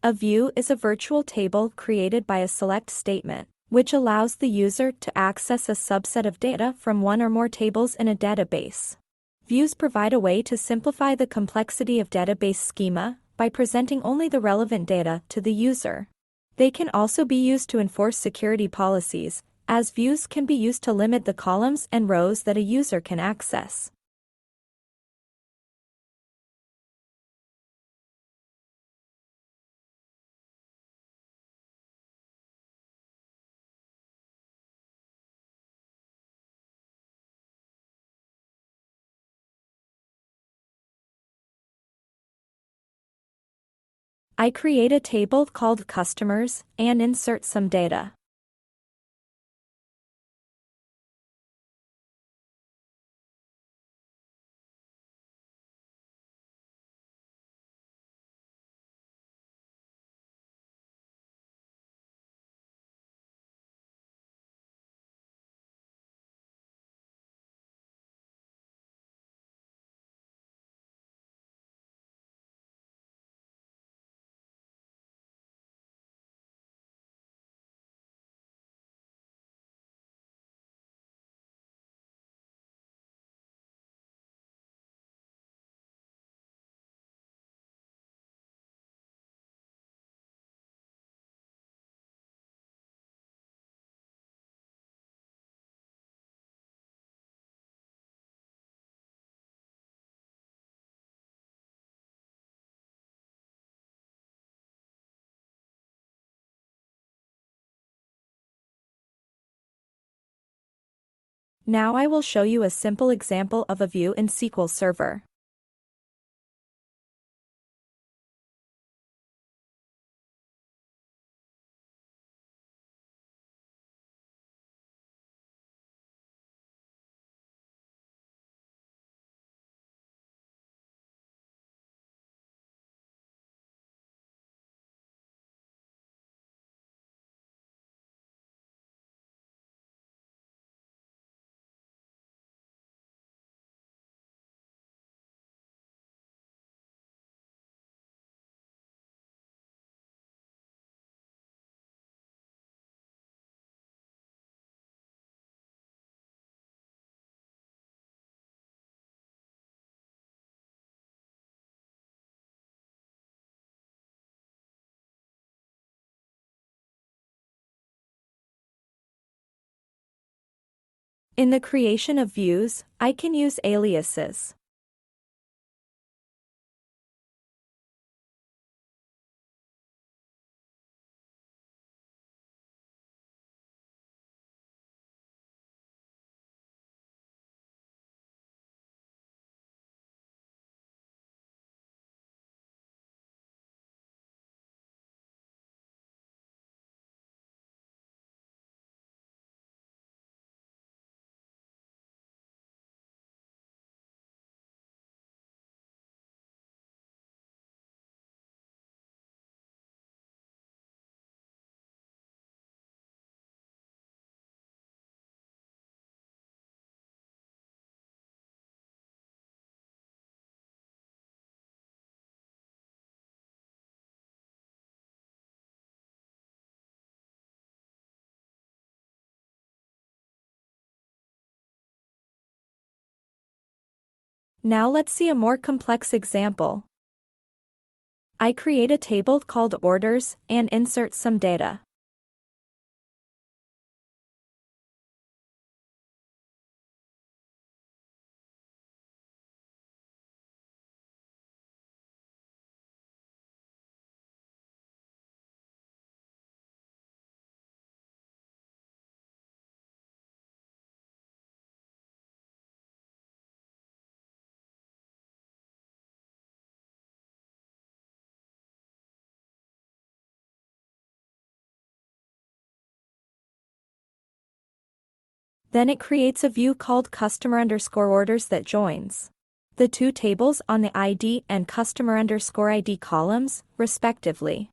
A view is a virtual table created by a select statement, which allows the user to access a subset of data from one or more tables in a database. Views provide a way to simplify the complexity of database schema by presenting only the relevant data to the user. They can also be used to enforce security policies, as views can be used to limit the columns and rows that a user can access. I create a table called customers and insert some data. Now I will show you a simple example of a view in SQL Server. In the creation of views, I can use aliases. Now let's see a more complex example. I create a table called orders and insert some data. Then it creates a view called customer_orders that joins the two tables on the ID and customer_ID columns, respectively.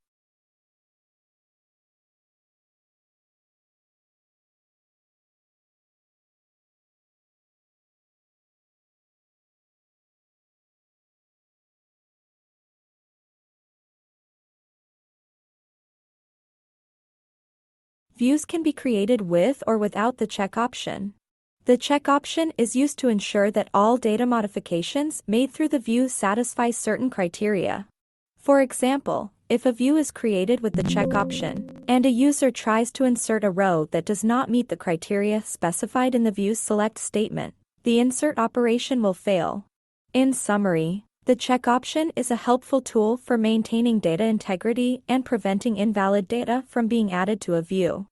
Views can be created with or without the check option. The check option is used to ensure that all data modifications made through the view satisfy certain criteria. For example, if a view is created with the check option, and a user tries to insert a row that does not meet the criteria specified in the view's select statement, the insert operation will fail. In summary, the check option is a helpful tool for maintaining data integrity and preventing invalid data from being added to a view.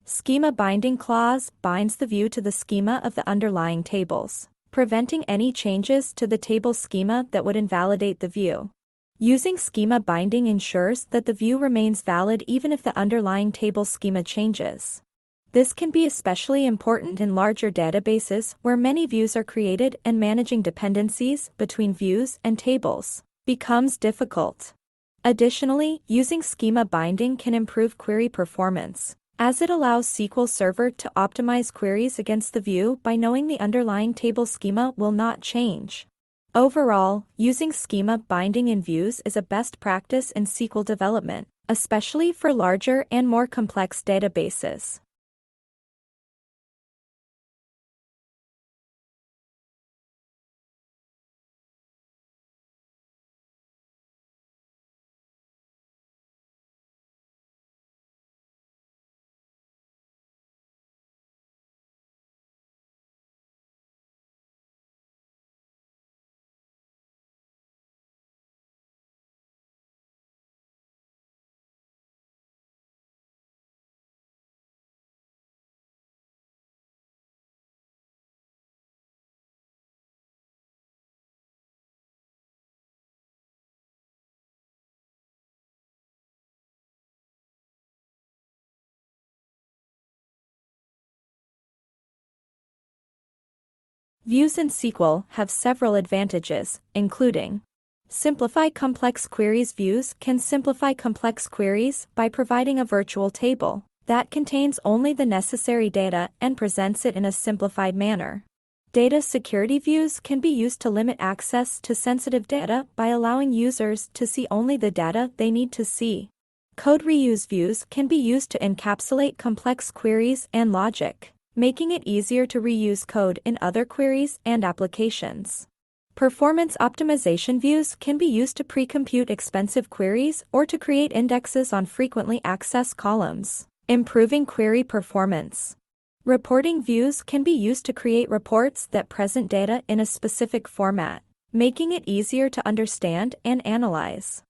Schema binding clause binds the view to the schema of the underlying tables, preventing any changes to the table schema that would invalidate the view. Using schema binding ensures that the view remains valid even if the underlying table schema changes. This can be especially important in larger databases where many views are created and managing dependencies between views and tables becomes difficult. Additionally, using schema binding can improve query performance, as it allows SQL Server to optimize queries against the view by knowing the underlying table schema will not change. Overall, using schema binding in views is a best practice in SQL development, especially for larger and more complex databases. Views in SQL have several advantages, including simplify complex queries. Views can simplify complex queries by providing a virtual table that contains only the necessary data and presents it in a simplified manner. Data security. Views can be used to limit access to sensitive data by allowing users to see only the data they need to see. Code reuse. Views can be used to encapsulate complex queries and logic, making it easier to reuse code in other queries and applications. Performance optimization. Views can be used to pre-compute expensive queries or to create indexes on frequently accessed columns, improving query performance. Reporting. Views can be used to create reports that present data in a specific format, making it easier to understand and analyze.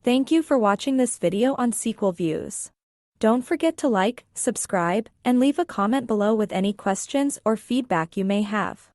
Thank you for watching this video on SQL Views. Don't forget to like, subscribe, and leave a comment below with any questions or feedback you may have.